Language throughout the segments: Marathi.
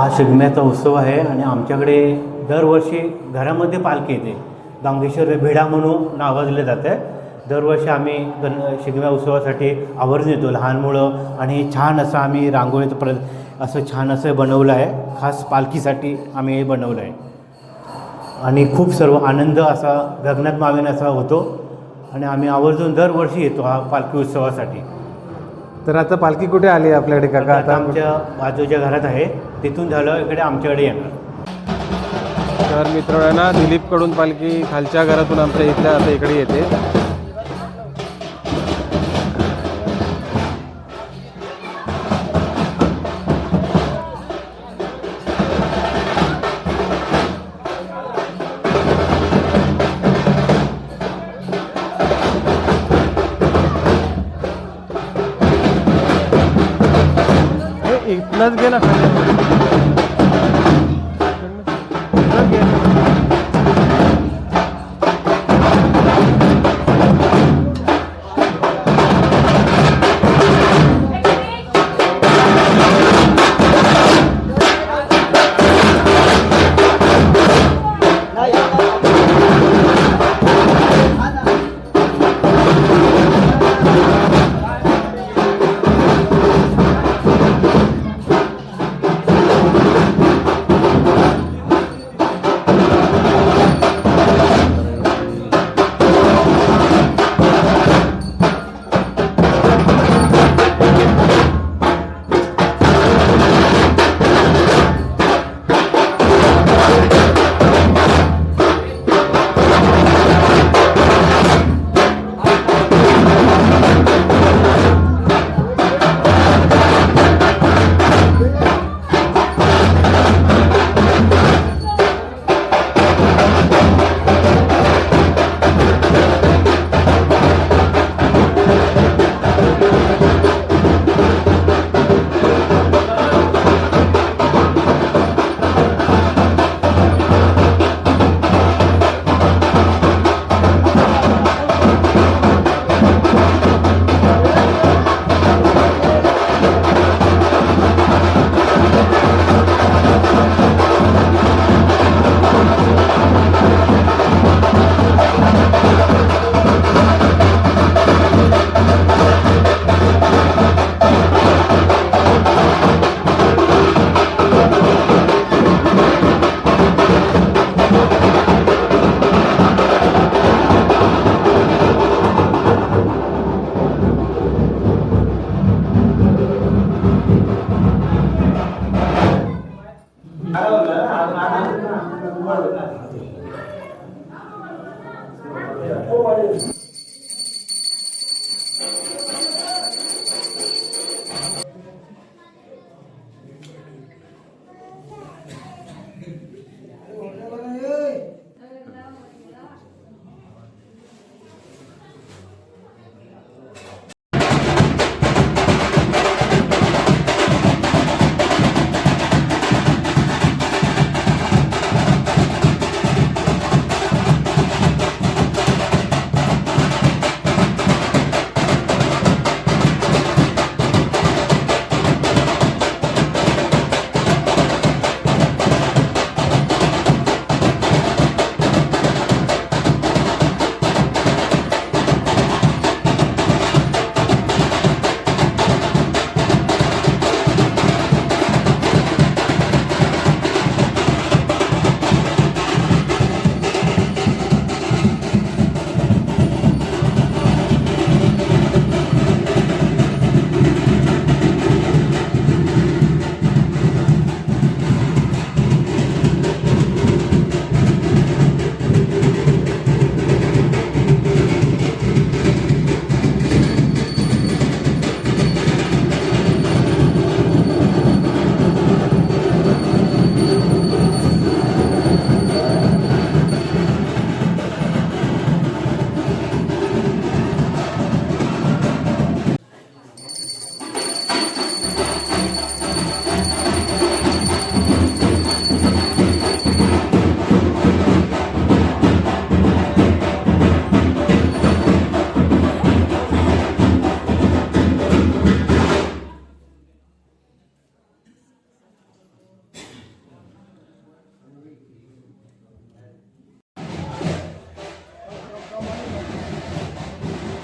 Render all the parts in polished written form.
हा शिगम्याचा उत्सव आहे आणि आमच्याकडे दरवर्षी घरामध्ये पालखी येते. गांगेश्वर भेढा म्हणून नावाजले जाते. दरवर्षी आम्ही शिगम्या उत्सवासाठी आवर्जून येतो लहान मुलं आणि छान असं आम्ही रांगोळीचं असं छान असं बनवलं आहे. खास पालखीसाठी आम्ही हे बनवलं आहे आणि खूप सर्व आनंद असा गगनात मावेन असा होतो आणि आम्ही आवर्जून दरवर्षी येतो हा पालखी उत्सवासाठी. तर आता पालखी कुठे आली आपल्याकडे काका? आता आमच्या बाजूच्या घरात आहे, तिथून झालं इकडे आमच्याकडे येणार. तर मित्रांनो, दिलीपकडून पालखी खालच्या घरातून आमच्या इथल्या आता इकडे येते. इथनंच घे ना खाली.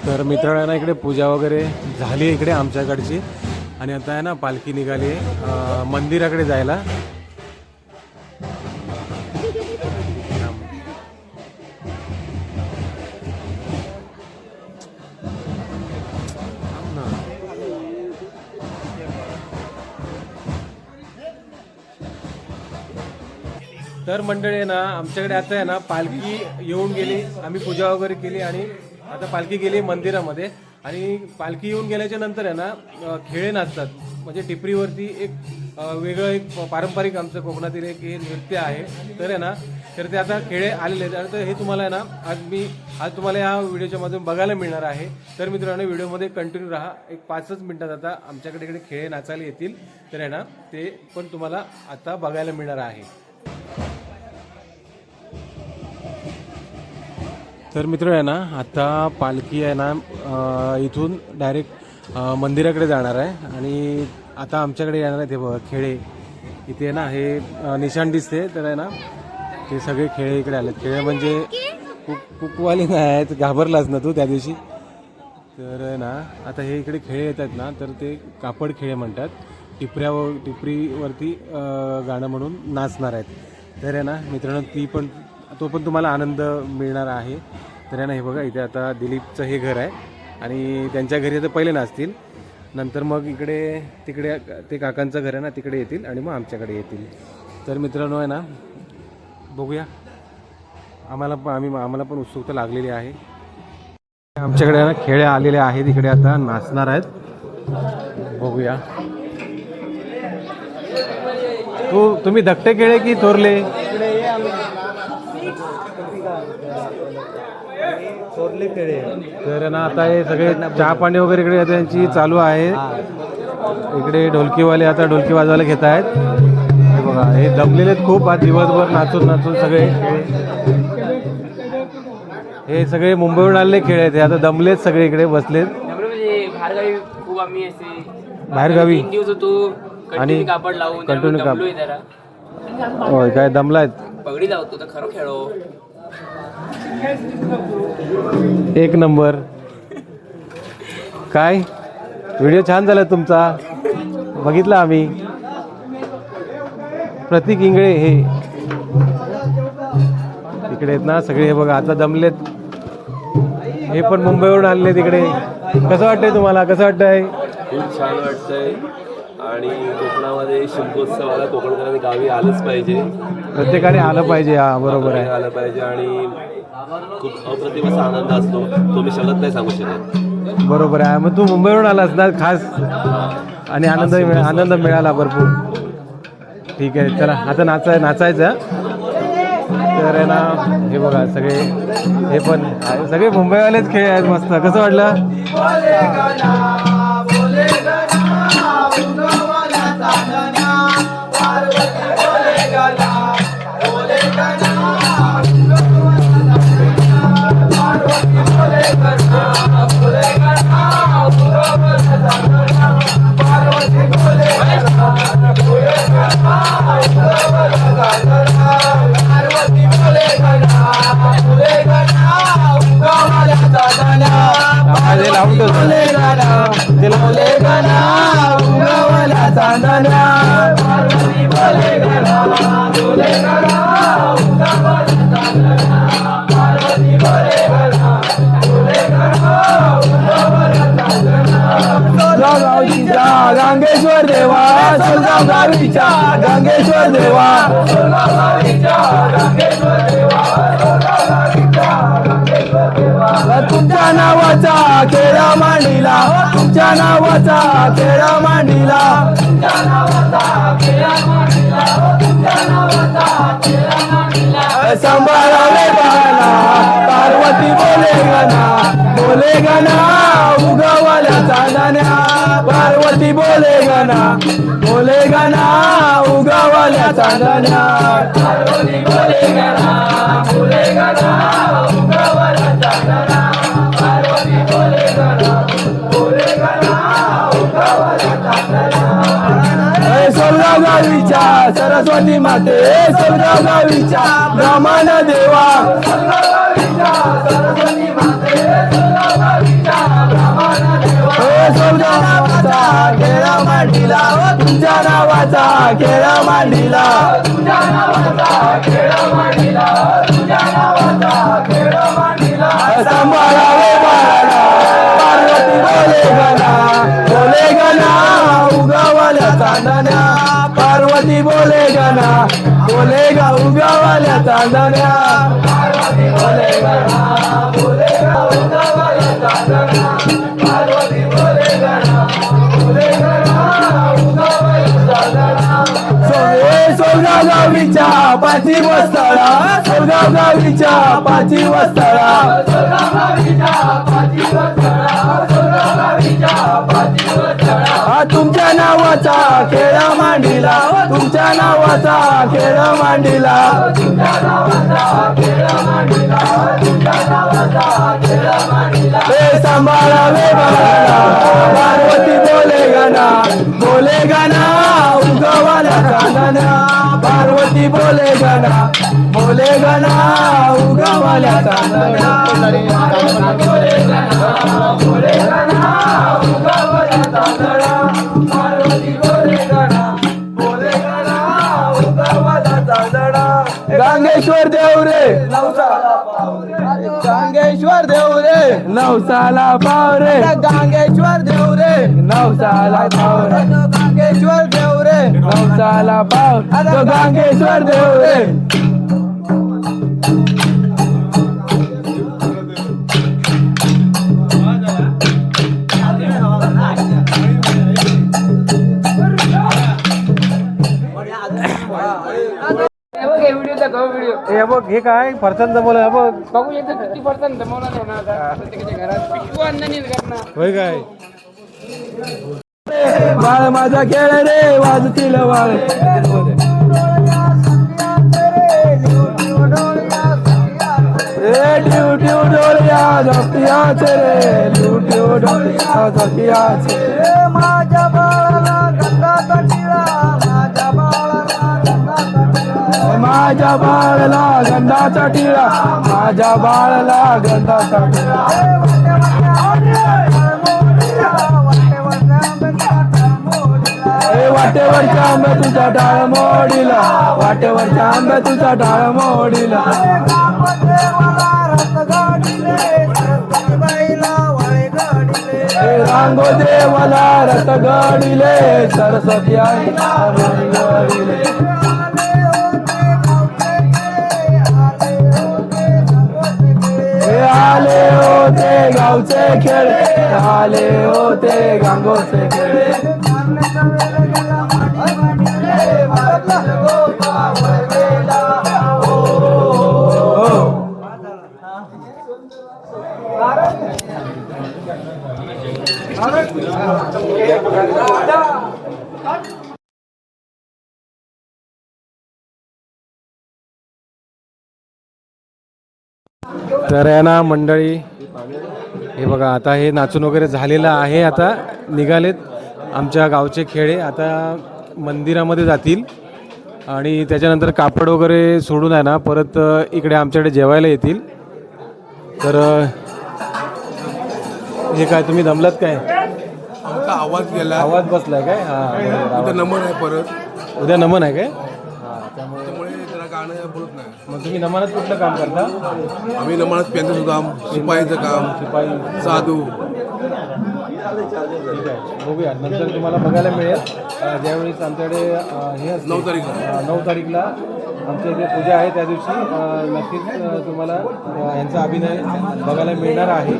तर मित्रांना इकडे पूजा वगैरे झाली आहे इकडे आमच्याकडची आणि आता आहे ना पालखी निघाली आहे मंदिराकडे जायला. तर मंडळी आहे ना आमच्याकडे आता आहे ना पालखी येऊन गेली, आम्ही पूजा वगैरे केली आणि आता पालखी गेली मंदिरामध्ये. आणि पालखी येऊन गेल्याच्या नंतर आहे ना खेळे नाचतात, म्हणजे टिपरीवरती एक वेगळं एक पारंपरिक आमचं कोकणातील एक हे नृत्य आहे. तर आहे ना तर ते आता खेळे आलेले आहेत आणि तर हे तुम्हाला आहे ना आज तुम्हाला या व्हिडिओच्या मधून बघायला मिळणार आहे. तर मित्रांनो व्हिडिओमध्ये कंटिन्यू राहा. एक 5च मिनिटात आता आमच्याकडे इकडे खेळे नाचायला येतील, तर आहे ना ते पण तुम्हाला आता बघायला मिळणार आहे. तर मित्र आहे ना आता पालखी आहे ना इथून डायरेक्ट मंदिराकडे जाणार आहे आणि आता आमच्याकडे येणार आहे ते बघा खेळे. इथे आहे ना हे निशाण दिसते, तर आहे ना ते सगळे खेळे इकडे आलेत. खेळे म्हणजे कुकवाले नाही आहेत, घाबरलाच ना तू त्या दिवशी. तर आहे ना आता हे इकडे खेळे येतात ना तर ते कापड खेळे म्हणतात. टिपरीवरती गाणं म्हणून नाचणार आहेत. तर आहे ना मित्रांनो तो पण तुम्हाला आनंद मिळणार आहे. तर आहे ना हे बघा इथे आता दिलीपचं हे घर आहे आणि त्यांच्या घरी आता पहिले नाचतील, नंतर मग तिकडे ते काकांचं घर आहे ना तिकडे येतील आणि मग आमच्याकडे येतील. तर मित्रांनो आहे ना बघूया, आम्हाला पण उत्सुकता लागलेली आहे. आमच्याकडे ना खेळे आलेले आहेत, इकडे आता नाचणार आहेत. बघूया. तुम्ही धाकटे खेळे की थोरले? थोरले खेळे. तर ना आता हे सगळे चहा पाणी वगैरे इकडे त्यांची चालू आहे. इकडे ढोलकीवाले आता ढोलकी वाजवायला घेत आहेत. हे बघा हे दमलेले आहेत खूप, आज दिवसभर नाचून सगळे. हे सगळे मुंबईहून आलेले खेळ आहेत, हे आता दमलेत सगळे इकडे बसलेत. बाहेरगावी आणि कंटिन्यू होय काय दमलायत. पगडी लावतो तर खरं खेळो. एक नंबर. काय व्हिडिओ छान झाला तुमचा, बघितला आम्ही. प्रतीक इंगळे हे इकडे आहेत ना सगळे. हे बघा आता दमलेत, हे पण मुंबईवरून आलेले तिकडे. कसं वाटतंय तुम्हाला, कसं वाटतंय? खूप छान वाटतंय आणि कोकणामध्ये शिल्पोत्सवाला कोकणकरांनी गावी आलंच पाहिजे, प्रत्येकाने आलं पाहिजे. हा बरोबर आहे, आलं पाहिजे आणि खूप अप्रतिम असा आनंद असतो, तो मी शब्दात नाही सांगू शकत. बरोबर आहे. मग तू मुंबईवरून आलास ना खास आणि आनंद मिळाला भरपूर. ठीक आहे चला आता नाचायचं. तर आहे ना हे बघा सगळे हे पण सगळे मुंबईवालेच खेळ आहेत. मस्त. कसं वाटलं? गंगेश्वर देवा सोलगाव गावीच्या गंगेश्वर देवा तुमच्या नावाचा खेळा मांडीला तुमच्या नावाचा खेळा मांडीला सांभाळावे बाळाला पार्वती बोले गणा उगवल्या चांदण्या पार्वती बोले गणा उगवल्या चांदण्या पार्वती बोले गणा उगवल्या चांदण्या पार्वती बोले गणा उगवल्या चांदण्या सोलगाव गावीच्या गावीच्या सरस्वती माते सोलगाव गावीच्या ब्राह्मण देवा सोलगाव नावाचा खेळा मांडीला तुमच्या नावाचा खेळा मांडीला सांभाळावे बाळाला पार्वती बोले गणा उगावाल्या चांदण्या पार्वती बोले गणा बोले गा उगावाल्या चांदण्या पार्वती बोले गणा बोले गा उगावाल्या चांदण्या पार्वती बोले गणा बोले गणा उगावाल्या चांदण्या सोलगाव गावीच्या पाची वस्तळा सोलगाव गावीच्या पाची वस्तळा तुमच्या नावाचा खेळा मांडीला तुमच्या नावाचा खेळा मांडीला हे सांभाळावे बाळाला पार्वती बोले गणा उगवाल्या चांदण्या पार्वती बोले गणा उगवाल्या चांदण्या गांगेश्वर देव रे गांगेश्वर देव रे नवसाला पाव रे गांगेश्वर देव रे नवसाला पाव रे गांगेश्वर देव रे नवसाला पाव गांगेश्वर देव रे हे बघ हे काय फरसाण जमवलं हे बघ बघू येतं किती पडतात जमवणार आहे ना आता प्रत्येकाच्या घरात पिकू अन्न नाही करणार होय काय बाळ माझा खेळ रे वाजतील बाळ रे टिव टिव डोळ्या झोपियाचे रे टिव टिव डोळ्या झोपियाचे माझ्या बाळाला गंधाचा टिळा माझ्या बाळाला गंधाचा टिळा माझ्या बाळाला गंधाचा टिळा वाटेवरच्या आंब्या तुझा डाळ मोडीला वाटेवरच्या आंब्या तुझा डाळ मोडीला रांगो देवाला रथ गडिले सरस्वती आईला गडिले आले होते गावचे खेळ आले होते गांगोचे खेळ तर आहे ना मंडळी हे बघा आता हे नाचून वगैरे झालेलं आहे आता निघालेत आमच्या गावचे खेळे आता मंदिरामध्ये जातील आणि त्याच्यानंतर कापड वगैरे सोडून आहे ना परत इकडे आमच्याकडे जेवायला येतील तर हे काय तुम्ही दमलात काय आवाज गेला आवाज बसलाय काय हां उद्या नमन आहे परत उद्या नमन आहे काय त्यामुळे जरा गाणं बोलत नाही मग तुम्ही नमनात कुठलं काम करता आम्ही नमनात पेंचं काम शिपाईचं काम शिपाई साधू ठीक आहे बघूया नंतर तुम्हाला बघायला मिळेल ज्यावेळेस आमच्याकडे हे असते 9 तारीखला 9 तारीखला आमच्या इथे पूजा आहे त्या दिवशी नक्कीच तुम्हाला यांचा अभिनय बघायला मिळणार आहे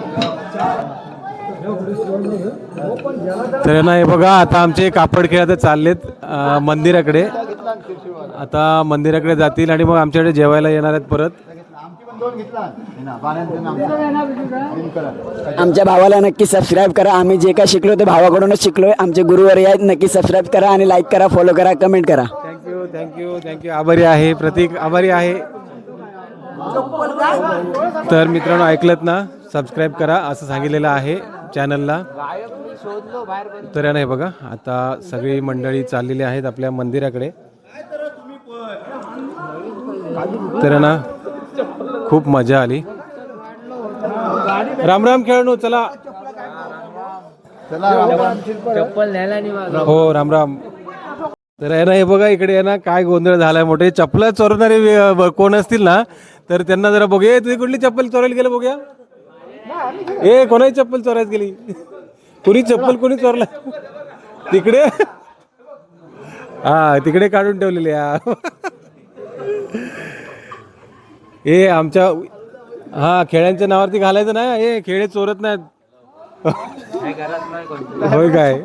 तर ना हे बघा आता आमचे कापड खेळ आता चाललेत मंदिराकडे आता मंदिराकडे जातील आणि मग आमच्याकडे जेवायला येणार आहेत परत आमच्या भावाला नक्की सबस्क्राईब करा आम्ही जे काय शिकलो ते भावाकडूनच शिकलोय आमचे गुरुवारी आहेत नक्की सबस्क्राईब करा आणि लाईक करा फॉलो करा कमेंट करा थँक्यू आभारी आहे प्रतीक आभारी आहे तर मित्रांनो ऐकलत ना सबस्क्राईब करा असं सांगितलेलं आहे चॅनलला तर आहे ना हे बघा आता सगळी मंडळी चाललेली आहेत आपल्या मंदिराकडे तर आहे ना खूप मजा आली. राम राम खेळणू, चला. हो राम राम. तर आहे ना हे बघा इकडे आहे ना काय गोंधळ झालाय मोठे. चप्पल चोरणारे कोण असतील ना तर त्यांना जरा बघूया. तुझी कुठली चप्पल चोरायला गेलं बघूया. ए कोणाची चप्पल चोरायला गेली? कोणी चप्पल कोणी चोरला तिकडे? हा तिकडे काढून ठेवलेली. हे आमच्या हा खेळ्यांच्या नावावरती घालायचं ना. हे खेळे चोरत नाहीत. होय काय?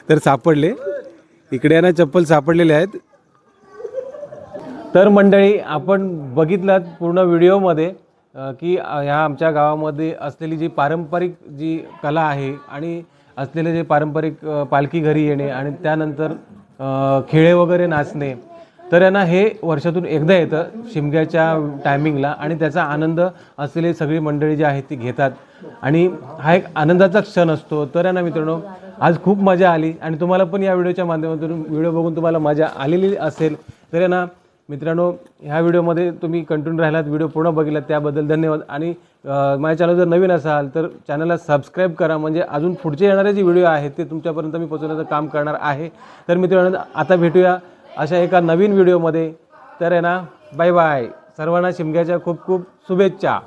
तर सापडले इकडे ना चप्पल सापडलेले आहेत. तर मंडळी आपण बघितलं पूर्ण व्हिडिओमध्ये की ह्या आमच्या गावामध्ये असलेली जी पारंपरिक जी कला आहे आणि असलेले जे पारंपरिक पालखी घरी येणे आणि त्यानंतर खेळे वगैरे नाचणे. तर आहे ना हे वर्षातून एकदा येतं शिमग्याच्या टायमिंगला आणि त्याचा आनंद असलेली सगळी मंडळी जी आहेत ती घेतात आणि हा एक आनंदाचा क्षण असतो. तर आहे ना मित्रांनो आज खूप मजा आली आणि तुम्हाला पण या व्हिडिओच्या माध्यमातून व्हिडिओ बघून तुम्हाला मजा आलेली असेल. तर आहे ना मित्रांनो ह्या व्हिडिओमध्ये तुम्ही कंटिन्यू राहिलात, व्हिडिओ पूर्ण बघितलात त्याबद्दल धन्यवाद. आणि माझ्या चॅनल जर नवीन असाल तर चॅनलला सबस्क्राईब करा म्हणजे अजून पुढचे येणारे जे व्हिडिओ आहेत ते तुमच्यापर्यंत मी पोहोचवण्याचं काम करणार आहे. तर मित्रांनो आता भेटूया अशा एका नवीन व्हिडिओमध्ये. तर आहे ना बाय बाय. सर्वांना शिमग्याच्या खूप खूप शुभेच्छा.